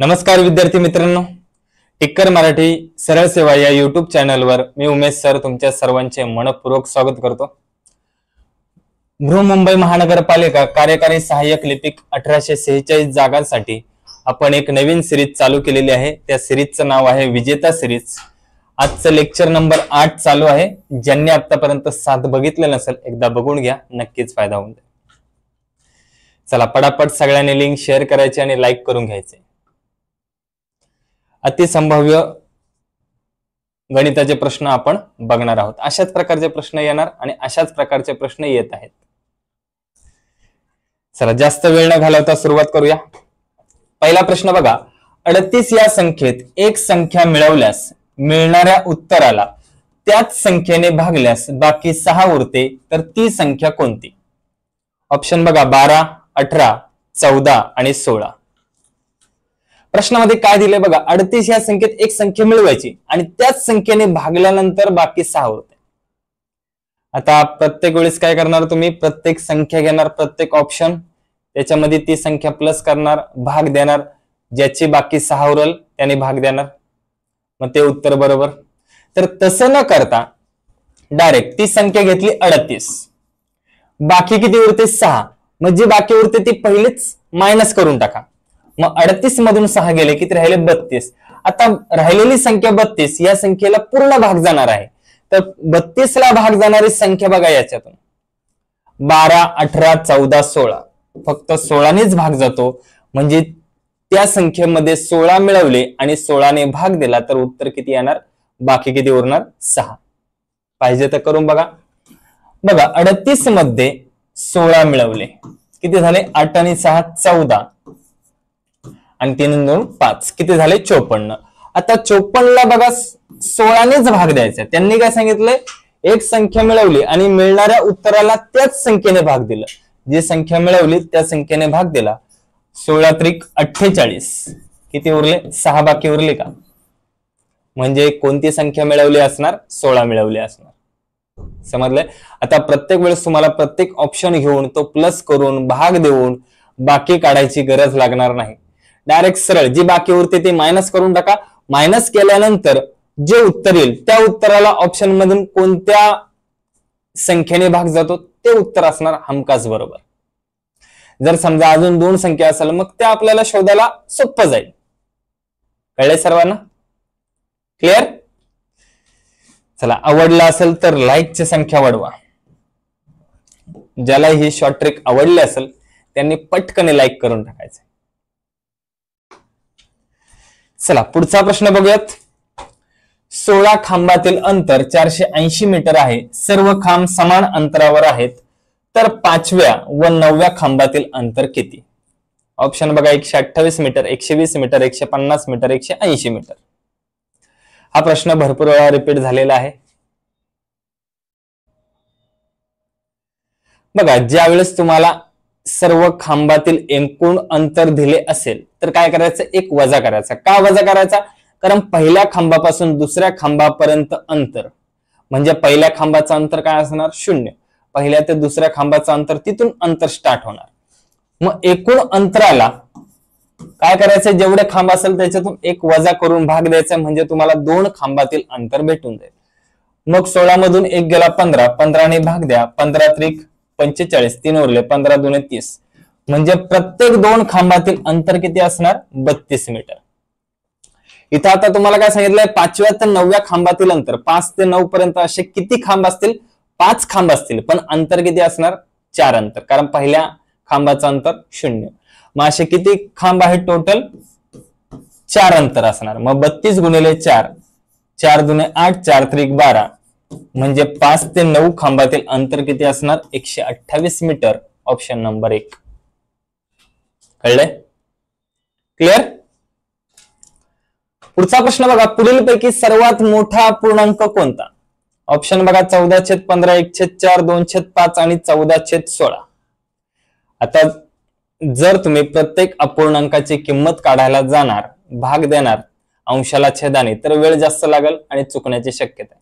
नमस्कार विद्यार्थी मित्रांनो, टिक्कर मराठी सरळ सेवा या युट्यूब चॅनलवर मी उमेश सर तुमच्या सर्वांचे मनपूर्वक स्वागत करतो। बृहन्मुंबई महानगरपालिका कार्यकारी सहाय्यक लिपिक 1846 जागांसाठी आपण एक नवीन सिरीज चालू केलेली आहे। त्या सिरीजचं नाव आहे विजेता सिरीज। आजचं लेक्चर नंबर 8 चालू आहे। ज्यांनी आतापर्यंत 7 बघितले नसेल एकदा बघून घ्या, नक्कीच फायदा होईल। चला पटापट सगळ्यांनी लिंक शेअर करायची आणि लाईक करून घ्यायचे। अतिसंभाव्य गणिताचे प्रश्न आपण बघणार आहोत। अशाच प्रकारचे प्रश्न येणार आणि अशाच प्रकारचे प्रश्न येत आहेत। चला जास्त वेळ न घालवता सुरुवात करूया। पहिला प्रश्न बघा, 38 या संख्येत एक संख्या मिळवल्यास मिळणाऱ्या उत्तराला त्याच संख्येने भागल्यास बाकी 6 उरते तर ती संख्या कोणती? ऑप्शन बघा 12, 18, 14 आणि 16। प्रश्नामध्ये काय दिले बघा, 38 या संख्येत एक संख्या मिळवायची आणि त्याच संख्येने भागल्यानंतर बाकी 6 उरते। आता प्रत्येक वेळेस काय करणार तुम्ही, प्रत्येक संख्या घेणार, प्रत्येक ऑप्शन त्याच्यामध्ये ती संख्या प्लस करणार, भाग देणार, ज्याची बाकी 6 उरल त्याने भाग देणार, मग ते उत्तर बरोबर। तर तसं न करता डायरेक्ट ती संख्या घेतली 38, बाकी किती उरते 6, मग जी बाकी उरते ती पहिलेच मायनस करून टाका। मग 38 मधून 6 गेले किती राहिले 32। आता राहिलेली संख्या 32 या संख्येला पूर्ण भाग जाणार आहे, तर 32 ला भाग जाणारी संख्या बघा याच्यातून 12, 18, 14, 16, फक्त 16 नेच भाग जातो। म्हणजे त्या संख्येमध्ये 16 मिळवले आणि 16 ने भाग दिला तर उत्तर किती येणार, बाकी किती उरणार 6। पाहिजे तर करून बघा। बघा 38 मध्ये 16 मिळवले किती झाले, 8 आणि 6 14 आणि 3 आणि 2 5, किती झाले 54। आता 54 ला बघा 16 नेच भाग द्यायचा। त्यांनी काय सांगितलंय, एक संख्या मिळवली आणि मिळणाऱ्या उत्तराला त्याच संख्येने भाग दिला। जी संख्या मिळवली त्या संख्येने भाग दिला। 16 त्रिक 48, किती उरले 6 बाकी उरले का? म्हणजे कोणती संख्या मिळवली असणार, 16 मिळवली असणार। समजलंय? आता प्रत्येक वेळेस तुम्हाला प्रत्येक ऑप्शन घेऊन तो प्लस करून भाग देऊन बाकी काढायची गरज लागणार नाही। डायरेक्ट सरळ जी बाकी उरते ती मायनस करून टाका। मायनस केल्यानंतर जे उत्तर येईल त्या उत्तराला ऑप्शन मधून कोणत्या संख्येने भाग जातो ते उत्तर असणार हमखास बरोबर। जर समजा अजून 2 संख्या असेल मग त्या आपल्याला शोधायला सोपं जाईल। कळले सर्वांना? क्लिअर? चला आवडला असेल तर लाईकची संख्या वाढवा। ज्याला ही शॉर्ट ट्रिक आवडली असेल त्यांनी पटकन लाईक करून टाकायचं। चला पुढचा प्रश्न बघूयात। 16 खांबातील अंतर 480 मीटर आहे। सर्व खांब समान अंतरावर आहेत, तर 5व्या व 9व्या खांबातील अंतर किती? ऑप्शन बघा 128 मीटर, 120 मीटर, 150 मीटर, 180 मीटर। हा प्रश्न भरपूर वेळा रिपीट झालेला आहे। बघा ज्यावेळेस तुम्हाला सर्व खांबातील एकूण अंतर दिले असेल तर काय करायचं, एक वजा करायचा। का वजा करायचा? कारण पहिल्या खांबापासून दुसऱ्या खांबापर्यंत अंतर म्हणजे पहिल्या खांबाचं अंतर काय असणार 0, पहिल्या ते दुसऱ्या खांबाचं अंतर, तिथून अंतर स्टार्ट होणार। मग एकूण अंतराला काय करायचं, जेवढे खांब असेल त्याच्यातून एक वजा करून भाग द्यायचा, म्हणजे तुम्हाला 2 खांबातील अंतर भेटून जाईल। मग 16 मधून 1 गेला 15, 15 ने भाग द्या, 15 त्रिक 45, 3 उरले, 15 दुने 30, म्हणजे प्रत्येक 2 खांबातील अंतर किती असणार 32 मीटर। इथं आता तुम्हाला काय सांगितलंय, 5व्या ते 9व्या खांबातील अंतर, 5 ते 9 पर्यंत असे किती खांब असतील, 5 खांब असतील, पण अंतर किती असणार 4 अंतर, कारण पहिल्या खांबाचं अंतर 0। मग असे किती खांब आहेत टोटल, 4 अंतर असणार। मग 32 गुणिले 4, 4 दुने 8, 4 त्रिक 12, म्हणजे 5 ते 9 खांबातील अंतर किती असणार 128 मीटर। Option number 1। कळले? क्लिअर? पुढचा प्रश्न बघा, पुढील पैकी सर्वात मोठा अपूर्णांक कोणता? ऑप्शन बघा 14/15, 1/4, 2/5 आणि 14/16। आता जर तुम्ही प्रत्येक अपूर्णांकाची किंमत काढायला जाणार, भाग देणार अंशाला छेदाने, तर वेळ जास्त लागेल आणि चुकण्याची शक्यता आहे।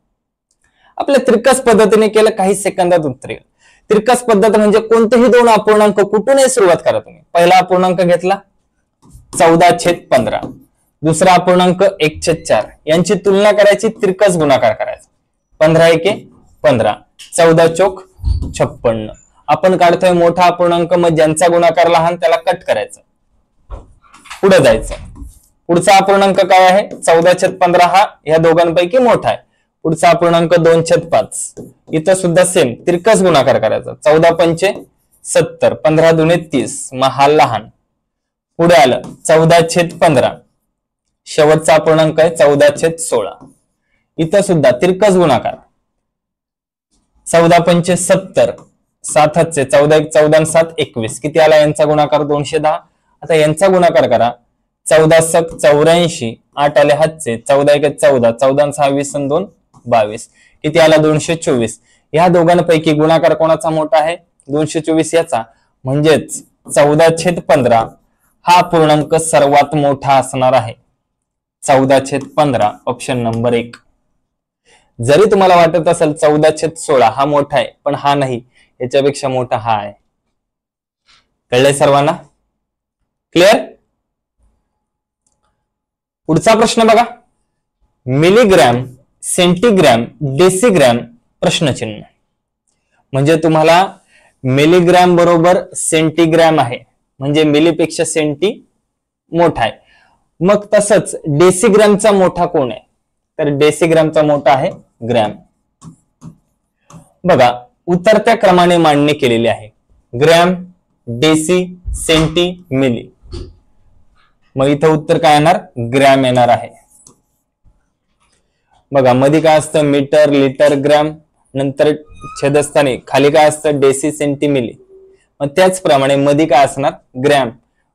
आपल्या तिरकस पद्धतीने केलं काही सेकंदात उत्तर येईल। तिरकस पद्धत म्हणजे कोणतेही 2 अपूर्णांक कुठूनही सुरुवात करा तुम्ही। पहिला अपूर्णांक घेतला 14/15. दुसरा अपूर्णांक 1/4 यांची तुलना करायची, तिरकस गुणाकार करायचा. 15 एके 15, 14 चोक 56. आपण काढतोय मोठा अपूर्णांक, मग ज्यांचा गुणाकार लहान त्याला कट करायचं, पुढे जायचं. पुढचा अपूर्णांक काय आहे? 14/15 हा या दोघांपैकी मोठा आहे. पुढचा अपूर्णांक 2/5. इथं सुद्धा सेम तिरकस गुणाकार करायचा. 14×5 = 70, 15×2 = 30, मग हा लहान. पुढे आलं 14/15. शेवटचा अपूर्णांक आहे 14/16. इथं सुद्धा तिरकस गुणाकार. 14×5 = 70, 7 हातचे 14 × 14 = 7 21. किती आला यांचा गुणाकार? 210. आता यांचा गुणाकार करा. 14 × 7 = 84, 8 आले हातचे, 14 × 1 = 14, 14 × 6 = 20 आणि 2 = 22. किती आला? 224. या दोघांपैकी गुणाकार कोणाचा मोठा आहे? 224 याचा. म्हणजेच 14/15 हा पूर्णांक सर्वात मोठा असणार आहे. 14/15 ऑप्शन नंबर 1. जरी तुम्हाला वाटत असेल 14/16 हा मोठा आहे, पण हा नाही, याच्यापेक्षा मोठा हा आहे. कळलंय सर्वांना? क्लिअर? पुढचा प्रश्न बघा. मिलीग्रॅम, सेंटीग्रॅम, डेसिग्रॅम प्रश्नचिन्ह. म्हणजे तुम्हाला मिलीग्रॅम बरोबर सेंटीग्रॅम आहे, म्हणजे मिलीपेक्षा सेंटी मोठा आहे. मग तसंच डेसिग्रॅमचा मोठा कोण आहे? तर डेसिग्रॅमचा मोठा आहे ग्रॅम. बघा उतरत्या क्रमाने मांडणी केलेली आहे. Gram, deci, centi, milli. मग इथं उत्तर काय येणार? ग्रॅम येणार आहे. बघा मध्ये काय असतं? Metre, litre, gram. नंतर छेदस्थानी खाली काय असतं? Deci, centi, milli. मग त्याचप्रमाणे मध्ये काय असणार? ग्रॅम.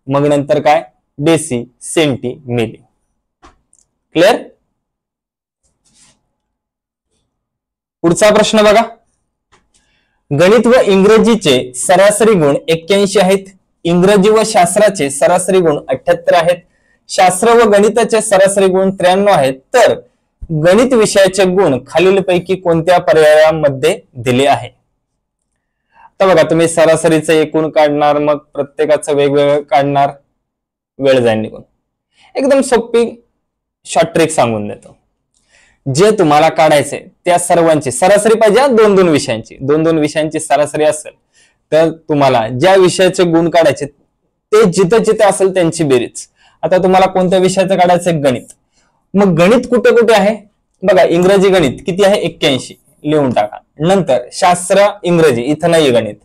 मग नंतर काय? Deci, centi, milli. क्लिअर? पुढचा प्रश्न बघा. गणित व इंग्रजीचे सरासरी गुण 81 आहेत. इंग्रजी व शास्त्राचे सरासरी गुण 78 आहेत. शास्त्र व गणिताचे सरासरी गुण 93 आहेत. तर गणित विषयाचे गुण खालीलपैकी कोणत्या पर्यायामध्ये दिले आहे? तर बघा तुम्ही सरासरीचं एकूण काढणार, मग प्रत्येकाचं वेगवेगळं काढणार, वेळ जाईल निघून. एकदम सोपी शॉर्ट ट्रिक सांगून देतो. जे तुम्हाला काढायचे त्या सर्वांची सरासरी पाहिजे. 2-2 विषयांची, 2-2 विषयांची सरासरी असेल तर तुम्हाला ज्या विषयाचे गुण काढायचे ते जिथं जिथं असेल त्यांची बेरीज. आता तुम्हाला कोणत्या विषयाचं काढायचं? गणित. मग गणित कुठे कुठे आहे? बघा इंग्रजी गणित किती आहे? 81 लिहून टाका. नंतर शास्त्र, इंग्रजी इथं नाही गणित.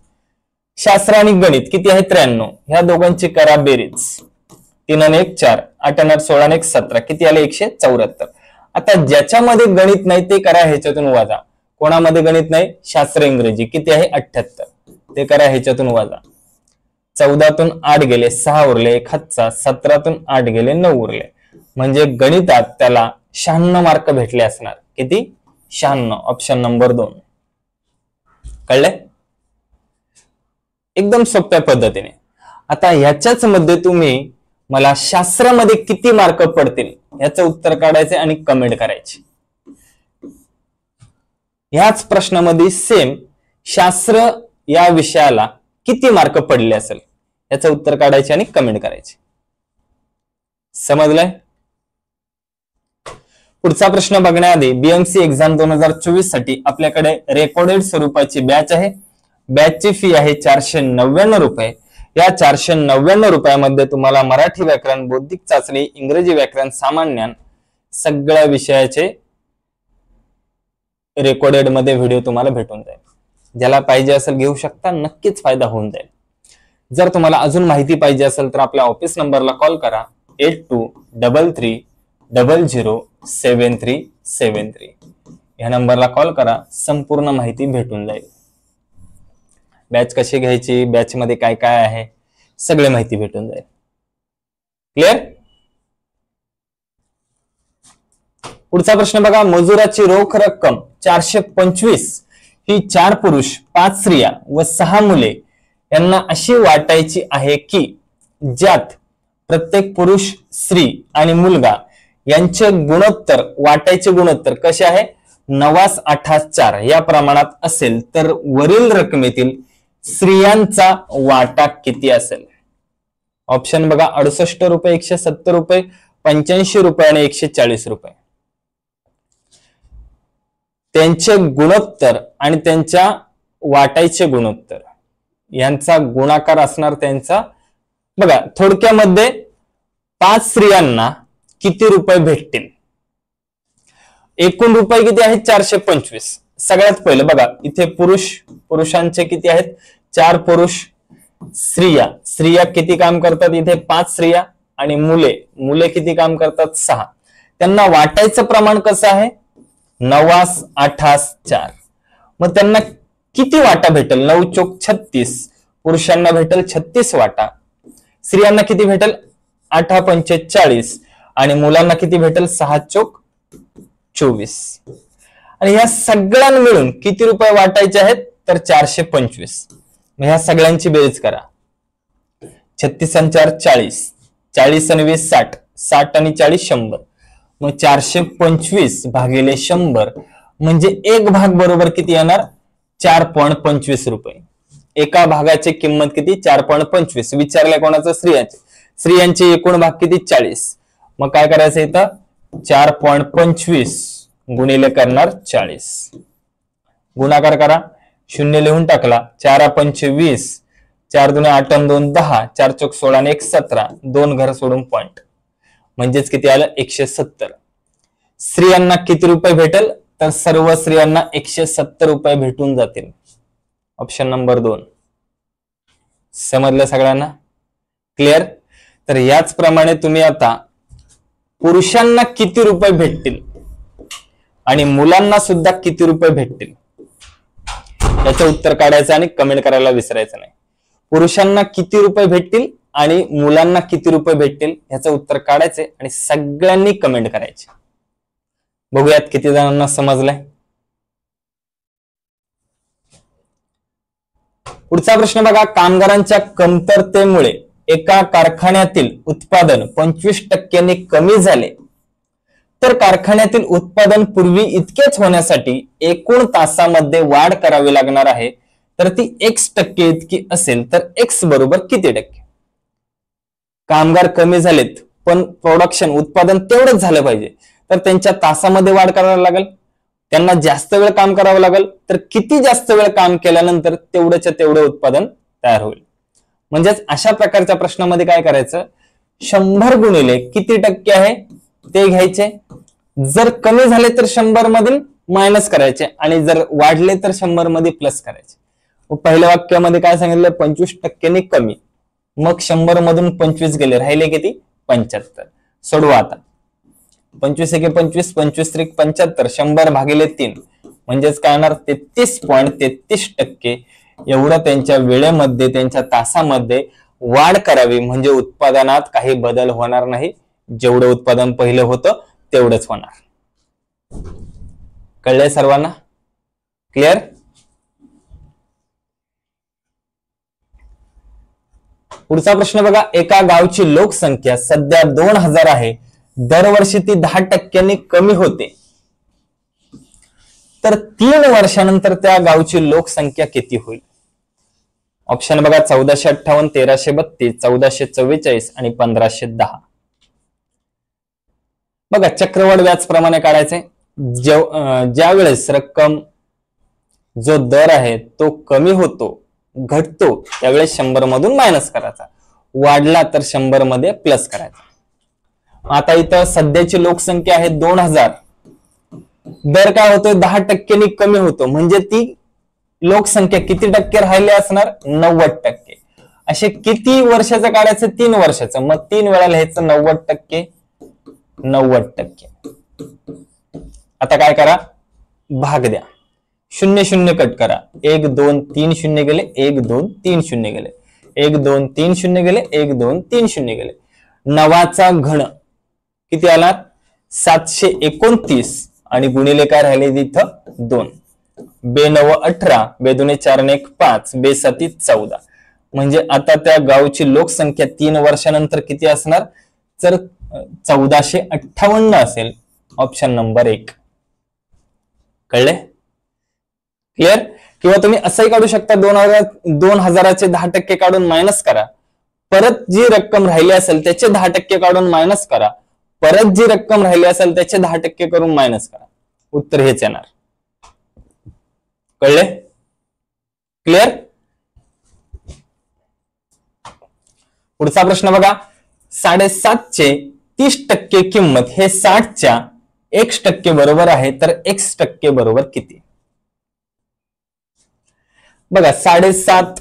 शास्त्र आणि गणित किती आहे? 93. ह्या दोघांची करा बेरीज. 3 आणि 1 4, 8 आणि 8 16 आणि 1 17. किती आले? 174. आता ज्याच्यामध्ये गणित नाही ते करा ह्याच्यातून वजा. कोणामध्ये गणित नाही? शास्त्र, इंग्रजी. किती आहे? 78. ते करा ह्याच्यातून वजा. 14तून 8 गेले, 6 उरले, 1 हातचा. 17तून 8 गेले, 9 उरले. म्हणजे गणितात त्याला 96 मार्क भेटले असणार. किती? 96. Option number 2. कळले? एकदम सोप्या पद्धतीने. आता ह्याच्याच मध्ये तुम्ही मला शास्त्रामध्ये किती मार्क पडतील याचं उत्तर काढायचे आणि कमेंट करायची. ह्याच प्रश्नामध्ये सेम शास्त्र या विषयाला किती मार्क पडले असेल याचं उत्तर काढायचे आणि कमेंट करायचे. समजलंय? पुढचा प्रश्न बघण्याआधी बीएमसी एक्झाम 2024 साठी आपल्याकडे रेकॉर्डेड स्वरूपाची बॅच आहे. बॅचची फी आहे 499 रुपये. या 499 रुपयामध्ये तुम्हाला मराठी व्याकरण, बौद्धिक चाचणी, इंग्रजी व्याकरण, सामान्य सगळ्या विषयाचे रेकॉर्डेड मध्ये व्हिडिओ तुम्हाला भेटून जाईल. ज्याला पाहिजे असेल घेऊ शकता, नक्कीच फायदा होऊन जाईल. जर तुम्हाला अजून माहिती पाहिजे असेल तर आपल्या ऑफिस नंबरला कॉल करा 8233007373. या नंबरला कॉल करा, संपूर्ण माहिती भेटून जाईल. बॅच कशी घ्यायची, बॅच मध्ये काय काय आहे, सगळे माहिती भेटून जाईल. क्लिअर? पुढचा प्रश्न बघा. मजुराची रोख रक्कम 425 ही 4 पुरुष, 5 स्त्रिया व 6 मुले यांना अशी वाटायची आहे की ज्यात प्रत्येक पुरुष, स्त्री आणि मुलगा यांचे गुणोत्तर, वाटायचे गुणोत्तर कसे आहे? 9:8:4 या प्रमाणात असेल तर वरील रकमेतील स्त्रियांचा वाटा किती असेल? ऑप्शन बघा 68 रुपये, 170 रुपये, 85 रुपये आणि 140 रुपये. त्यांचे गुणोत्तर आणि त्यांच्या वाटायचे गुणोत्तर यांचा गुणाकार असणार त्यांचा. बघा थोडक्यामध्ये 5 स्त्रियांना किती रुपये भेटतील? एकूण रुपये किती आहेत? 425. सगळ्यात पहिलं बघा इथे पुरुषांचे किती आहेत? 4 पुरुष. स्त्रिया किती काम करतात? इथे 5 स्त्रिया. आणि मुले किती काम करतात? 6. त्यांना वाटायचं प्रमाण कसं आहे? 9, 8, 4. मग त्यांना किती वाटा भेटेल? 9 चोक 36. पुरुषांना भेटेल 36 वाटा. स्त्रियांना किती भेटेल? 8 पंचे 40. आणि मुलांना किती भेटेल? 6 चोक 24. आणि ह्या सगळ्यां मिळून किती रुपये वाटायचे आहेत? तर 425. मग ह्या सगळ्यांची बेरीज करा. 36 आणि 4 40, 40 आणि 20 60, 60 आणि 40 100. मग 425 भागिले 100 म्हणजे एक भाग बरोबर किती येणार? 4.25 रुपये. एका भागाची किंमत किती? 4.25. विचारलंय कोणाचं? स्त्रियांचे एकूण भाग किती? 40. मग काय करायचं इथं? 4.25 गुणिले करणार 40. गुणाकार करा. 0 लिहून टाकला. 4 पंचे 20, 4 दुने 8 आणि 2 10, 4 चोक 16 आणि 1 17. 2 घर सोडून पॉइंट. म्हणजेच किती आलं? 170. स्त्रियांना किती रुपये भेटेल? तर सर्व स्त्रियांना 170 रुपये भेटून जातील. Option number 2. समजलं सगळ्यांना? क्लिअर? तर याचप्रमाणे तुम्ही आता पुरुषांना किती रुपये भेटतील आणि मुलांना सुद्धा किती रुपये भेटतील याचं उत्तर काढायचं आणि कमेंट करायला विसरायचं नाही. पुरुषांना किती रुपये भेटतील आणि मुलांना किती रुपये भेटतील याचं उत्तर काढायचे आणि सगळ्यांनी कमेंट करायचे. बघूयात किती जणांना समजलंय. पुढचा प्रश्न बघा. कामगारांच्या कमतरतेमुळे एका कारखान्यातील उत्पादन 25% कमी झाले तर कारखान्यातील उत्पादन पूर्वी इतकेच होण्यासाठी एकूण तासामध्ये वाढ करावी लागणार आहे. तर ती X% इतकी असेल तर X बरोबर किती टक्के? कामगार कमी झालेत पण प्रोडक्शन उत्पादन तेवढंच झालं पाहिजे तर त्यांच्या तासामध्ये वाढ करावी लागेल. त्यांना जास्त वेळ काम करावं लागेल. तर किती जास्त वेळ काम केल्यानंतर तेवढंच्या तेवढं उत्पादन तयार होईल. म्हणजेच अशा प्रकारच्या प्रश्नामध्ये काय करायचं? 100 गुणिले किती टक्के आहे ते घ्यायचे. जर कमी झाले तर 100 मधील मायनस करायचे आणि जर वाढले तर 100 मध्ये प्लस करायचे. पहिल्या वाक्यामध्ये काय सांगितलं? 25% कमी. मग 100 मधून 25 गेले, राहिले किती? 75. सोडवा आता. 25 एके 25, 25 त्रिक 75, 100 भागिले 3 म्हणजेच काय होणार? 33.33% एवढं त्यांच्या वेळेमध्ये त्यांच्या तासामध्ये वाढ करावी म्हणजे उत्पादनात काही बदल होणार नाही. जेवढं उत्पादन पहिलं होतं तेवढंच होणार. कळलंय सर्वांना? क्लिअर? पुढचा प्रश्न बघा. एका गावची लोकसंख्या सध्या 2000 आहे. दरवर्षी ती 10% कमी होते तर 3 वर्षानंतर त्या गावची लोकसंख्या किती होईल? ऑप्शन बघा. 1458, 1332, 1444 आणि 1510. बघा चक्रवाढ व्याज प्रमाणे काढायचंय. ज्या वेळेस रक्कम जो दर आहे तो कमी होतो घटतो त्यावेळेस 100 मधून मायनस करायचा. वाढला तर 100 मध्ये प्लस करायचा. आता इथं सध्याची लोकसंख्या आहे 2000. दर काय होतोय? 10% कमी होतो म्हणजे ती लोकसंख्या किती टक्के राहिली असणार? 90%. असे किती वर्षाचं काढायचं? 3 वर्षाचं. मग 3 वेळा लिहायचं 90%. 90%. आता काय करा? भाग द्या. 0 0 कट करा. 1 2 3 0 गेले, 1 2 3 0 गेले, 1 2 3 0 गेले, 1 2 3 0 गेले. 9चा घन किती आला? 729 आणि गुणिले काय राहिले तिथं? 2. 2 9 18, 2 2 4 1 5, 2 7 14. म्हणजे आता त्या गावची लोकसंख्या 3 वर्षानंतर किती असणार? तर 1458 असेल. Option number 1. कळले? क्लिअर? किंवा तुम्ही असंही काढू शकता. 2000चे 10% काढून मायनस करा. परत जी रक्कम राहिली असेल त्याचे 10% काढून मायनस करा, परत जी रक्कम राहिली असेल त्याचे 10% करून मायनस करा, उत्तर हेच येणार. कळले? क्लिअर? पुढचा प्रश्न बघा. 7.5चे 30% किंमत हे 60च्या x% बरोबर आहे, तर x% बरोबर किती? बघा 7.5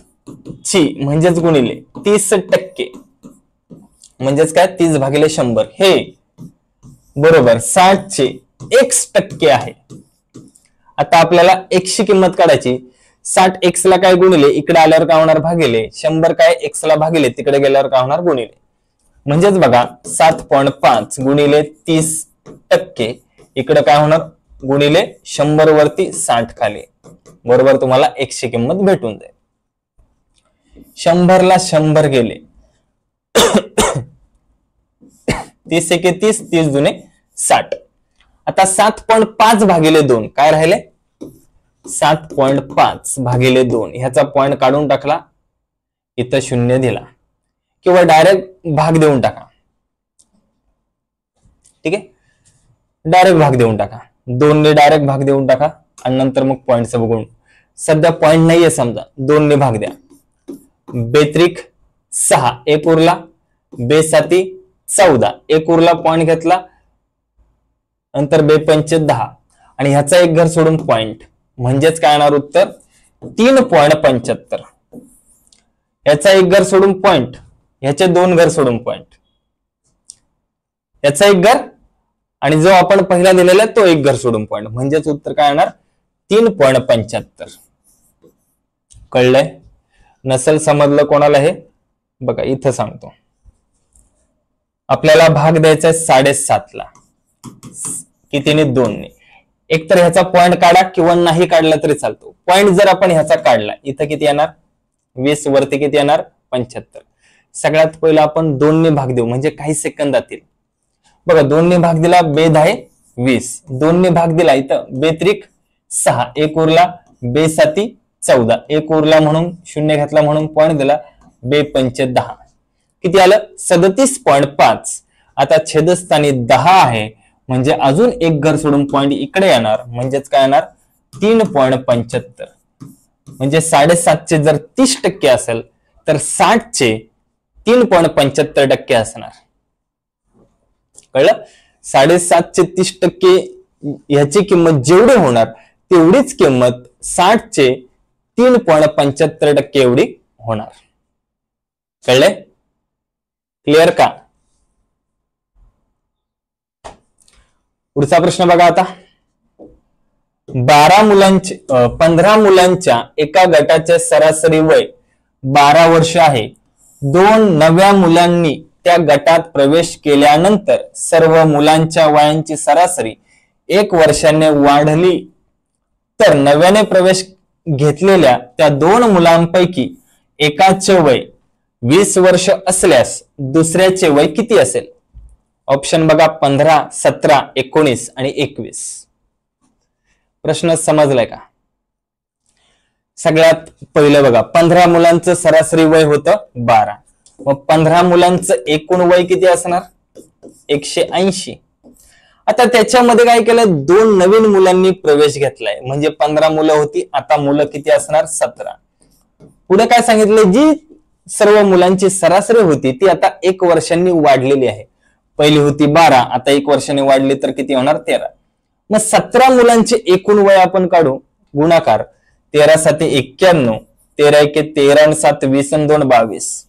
ची म्हणजेच गुणिले 30% म्हणजेच काय 30/100 हे बरोबर 60चे x% आहे. आता आपल्याला x ची किंमत काढायची. 60x ला काय गुणिले, इकडे आल्यावर काय होणार भागिले, 100 काय x ला भागिले, तिकडे गेल्यावर काय होणार गुणिले. म्हणजेच बघा 7.5 गुणिले 30%, इकडे काय होणार गुणिले 100 वरती 60 खाली, बरोबर तुम्हाला x ची किंमत भेटून जाईल. 100 ला 100 गेले 30 एके 30, 30 दुने 60. आता 7.5 भागिले 2 काय राहिले, 7.5 भागिले 2 ह्याचा पॉइंट काढून टाकला, इथं 0 दिला, किंवा डायरेक्ट भाग देऊन टाका. ठीक आहे, डायरेक्ट भाग देऊन टाका, 2 ने डायरेक्ट भाग देऊन टाका आणि नंतर मग पॉइंटचं बघून. सध्या पॉइंट नाहीये समजा, 2 ने भाग द्या. 2×6 एक उरला, 2×7 14 एक उरला, पॉइंट घेतला, नंतर 2×5 10 आणि ह्याचा एक घर सोडून पॉइंट, म्हणजेच काय येणार उत्तर 3.75. याचा एक घर सोडून पॉइंट, ह्याचे 2 घर सोडून पॉइंट, याचा एक घर आणि जो आपण पहिला दिलेला तो एक घर सोडून पॉइंट, म्हणजेच उत्तर काय येणार 3.75. कळलंय? नसेल समजलं कोणाला हे बघा इथं सांगतो. आपल्याला भाग द्यायचा आहे 7.5 ला, कितीने 2 ने. एक तर ह्याचा पॉइंट काढा किंवा नाही काढला तरी चालतो. पॉइंट जर आपण ह्याचा काढला, इथं किती येणार 20 वरती किती येणार 75. सगळ्यात पहिला आपण 2 ने भाग देऊ, म्हणजे काही सेकंदात येईल. बघा 2 ने भाग दिला, 2×10 20, 2 ने भाग दिला, इथं 2×6 एक उरला, 2×7 14 एक उरला म्हणून 0 घातला म्हणून पॉइंट दिला, 2×5 10 किती आलं 37.5. आता छेदस्थानी 10 आहे, म्हणजे अजून एक घर सोडून पॉइंट इकडे येणार, म्हणजेच काय येणार 3.75. म्हणजे 7.5चे जर 30% असेल तर 60चे 3.75% असणार. कळलं? 7.5चे 30% ह्याची किंमत जेवढी होणार तेवढीच किंमत 60चे 3.75% एवढी होणार. कळले? क्लिअर का? पुढचा प्रश्न बघा. आता 15 मुलांच्या एका गटाचे सरासरी वय 12 वर्ष आहे. 2 नव्या मुलांनी त्या गटात प्रवेश केल्यानंतर सर्व मुलांच्या वयांची सरासरी 1 वर्षाने वाढली, तर नव्याने प्रवेश घेतलेल्या त्या 2 मुलांपैकी एकाचे वय 20 वर्ष असल्यास दुसऱ्याचे वय किती असेल? ऑप्शन बघा 15, 17, 19 आणि 21. प्रश्न समजलाय का? सगळ्यात पहिलं बघा 15 मुलांचं सरासरी वय होतं 12. मग 15 मुलांचं एकूण वय किती असणार 180. आता त्याच्यामध्ये काय केलं 2 नवीन मुलांनी प्रवेश घेतलाय, म्हणजे 15 मुलं होती, आता मुलं किती असणार 17. पुढे काय सांगितलं जी सर्व मुलांची सरासरी होती ती आता 1 वर्षांनी वाढलेली आहे. पहिली होती 12, आता 1 वर्षाने वाढली तर किती होणार 13. मग 17 मुलांचे एकूण वय आपण काढू, गुणाकार 13 7 91, 13 1 13 आणि 7 20 आणि 2 22.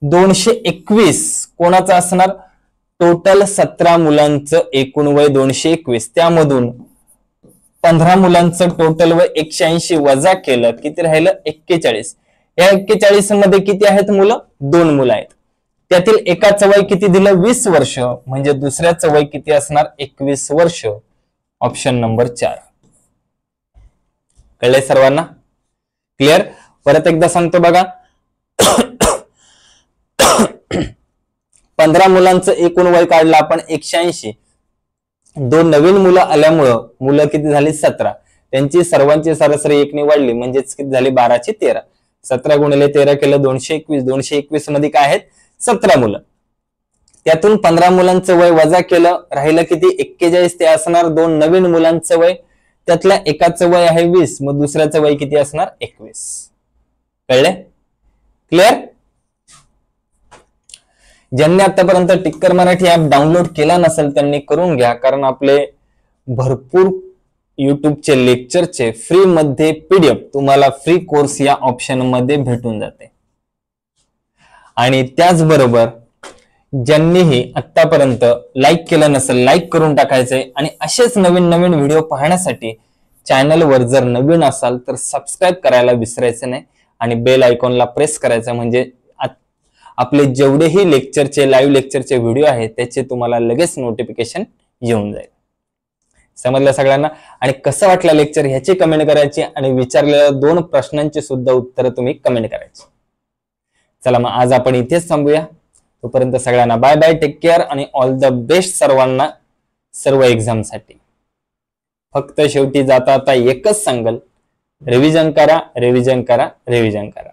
221 कोणाचं असणार? टोटल 17 मुलांचं एकूण वय 221, त्यामधून 15 मुलांचं टोटल वय 180 वजा केलं, किती राहिलं 41. या 41 मध्ये किती आहेत मुलं? 2 मुलं आहेत. त्यातील एकाचं वय किती दिलं 20 वर्ष, म्हणजे दुसऱ्याचं वय किती असणार 21 वर्ष. Option number 4. कळले सर्वांना? क्लिअर? परत एकदा सांगतो बघा. 15 मुलांचं एकूण वय काढलं आपण 180. 2 नवीन मुलं आल्यामुळं मुलं किती झाली 17, त्यांची सर्वांची सरासरी 1 ने वाढली, म्हणजेच किती झाली 12 ची 13. 17 गुणिले 13 केलं 221. 221 मध्ये काय आहेत 17 मुलं. त्यातून 15 मुलांचं वय वजा केलं, राहिलं किती 41. ते असणार 2 नवीन मुलांचं वय, त्यातल्या एकाचं वय आहे 20, मग दुसऱ्याचं वय किती असणार 21. कळले? क्लिअर? ज्यांनी आतापर्यंत टिक्कर मराठी ऍप डाउनलोड केला नसेल त्यांनी करून घ्या, कारण आपले भरपूर युट्यूबचे लेक्चरचे फ्री मध्ये पीडीएफ तुम्हाला फ्री कोर्स या ऑप्शन मध्ये भेटून जाते. आणि त्याचबरोबर ज्यांनीही आतापर्यंत लाईक केलं नसेल लाईक करून टाकायचंय, आणि असेच नवीन नवीन व्हिडिओ पाहण्यासाठी चॅनलवर जर नवीन असाल तर सबस्क्राईब करायला विसरायचं नाही आणि बेल आयकॉनला प्रेस करायचं, म्हणजे आपले जेवढेही लेक्चरचे लाईव्ह लेक्चरचे व्हिडिओ आहेत त्याचे तुम्हाला लगेच नोटिफिकेशन येऊन जाईल. समजलं सगळ्यांना? आणि कसं वाटलं लेक्चर ह्याची कमेंट करायची, आणि विचारलेल्या 2 प्रश्नांची सुद्धा उत्तरं तुम्ही कमेंट करायची. चला मग आज आपण इथेच थांबूया. तोपर्यंत सगळ्यांना बाय बाय, टेक केअर आणि ऑल द बेस्ट सर्वांना सर्व एक्झामसाठी. फक्त शेवटी जाता आता एकच सांगल, रिव्हिजन करा, रिव्हिजन करा, रिव्हिजन करा.